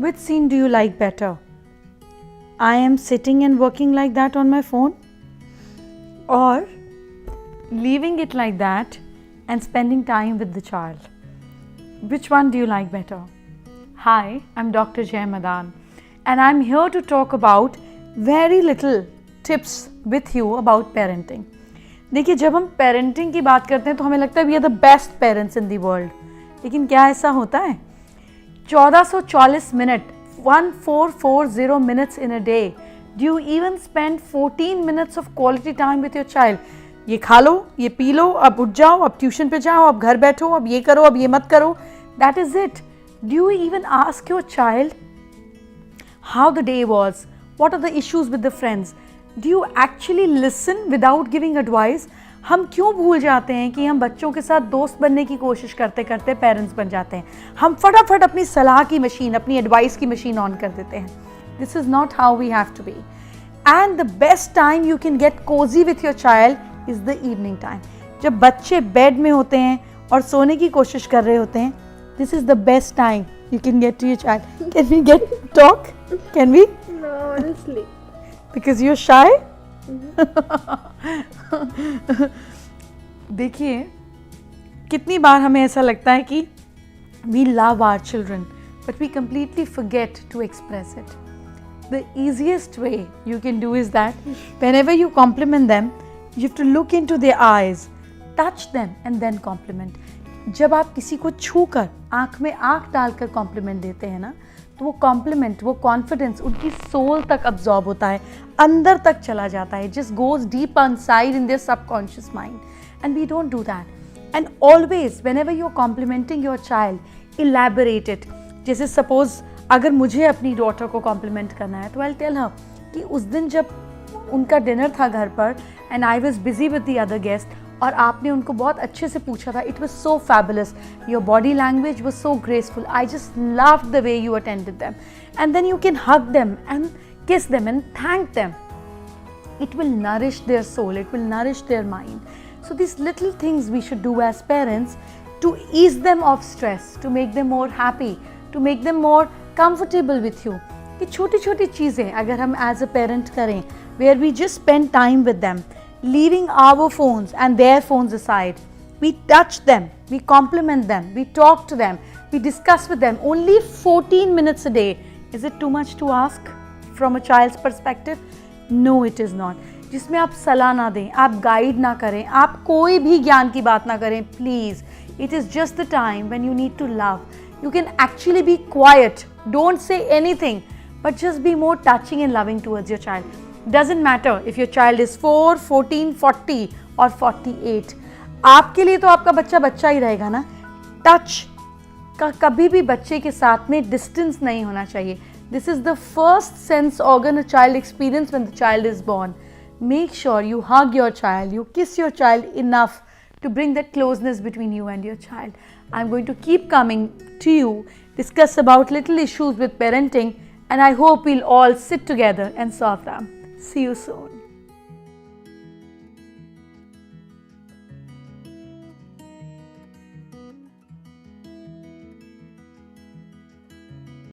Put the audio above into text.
which scene do you like better? I am sitting and working like that on my phone, or leaving it like that and spending time with the child? Which one do you like better? Hi, I'm Dr. Madaan, and I'm here to talk about very little tips with you about parenting. देखिए, जब हम parenting की बात करते हैं तो हमें लगता है we are the best parents in the world, लेकिन क्या ऐसा होता है? 1440 minute, 1440 minutes in a day. Do you even spend 14 minutes of quality time with your child? ये खा लो, ये पी लो, अब उठ जाओ, अब ट्यूशन पे जाओ, अब घर बैठो, अब ये करो, अब ये मत करो. That is it. Do you even ask your child how the day was? What are the issues with the friends? Do you actually listen without giving advice? हम क्यों भूल जाते हैं कि हम बच्चों के साथ दोस्त बनने की कोशिश करते करते पेरेंट्स बन जाते हैं? हम फटाफट अपनी सलाह की मशीन, अपनी एडवाइस की मशीन ऑन कर देते हैं. This is not how we have to be. And the best time you can get cozy with your child is the evening time. जब बच्चे बेड में होते हैं और सोने की कोशिश कर रहे होते हैं, this is the best time you can get to your child. Can we talk? Can we? No, honestly. Because you're shy? देखिए, कितनी बार हमें ऐसा लगता है कि we love our children, but we completely forget to express it. The easiest way you can do is that whenever you compliment them, you have to look into their eyes, touch them and then compliment. जब आप किसी को छूकर आँख में आँख डालकर complement देते हैं ना, तो वो कॉम्प्लीमेंट, वो कॉन्फिडेंस उनकी सोल तक अब्जॉर्ब होता है, अंदर तक चला जाता है. Just goes deep inside in there subconscious mind, and we don't do that. And always whenever you are complimenting your child, elaborate it. जैसे सपोज अगर मुझे अपनी डॉटर को कॉम्प्लीमेंट करना है तो आई विल टेल हर कि उस दिन जब उनका डिनर था घर पर and I was busy with the other guest, और आपने उनको बहुत अच्छे से पूछा था, it was so fabulous, your body language was so graceful, I just loved the way you attended them. And then you can hug them and kiss them and thank them. It will nourish their soul, it will nourish their mind. So these little things we should do as parents to ease them of stress, to make them more happy, to make them more comfortable with you. कि छोटी छोटी चीज़ें अगर हम as a parent करें, where we just spend time with them, leaving our phones and their phones aside, we touch them, we compliment them, we talk to them, we discuss with them. Only 14 minutes a day. Is it too much to ask from a child's perspective? No, it is not. जिसमें आप सलाह ना दें, आप guide ना करें, आप कोई भी ज्ञान की बात ना करें, please. It is just the time when you need to love. You can actually be quiet. Don't say anything, but just be more touching and loving towards your child. Doesn't matter if your child is 4, 14, 40 or 48. आपके लिए तो आपका बच्चा बच्चा ही रहेगा ना. Touch का कभी भी बच्चे के साथ में डिस्टेंस नहीं होना चाहिए. This is the first sense organ a child experiences when the child is born. Make sure you hug your child, you kiss your child enough to bring that closeness between you and your child. I'm going to keep coming to you, discuss about little issues with parenting, and I hope we'll all sit together and solve them. See you soon.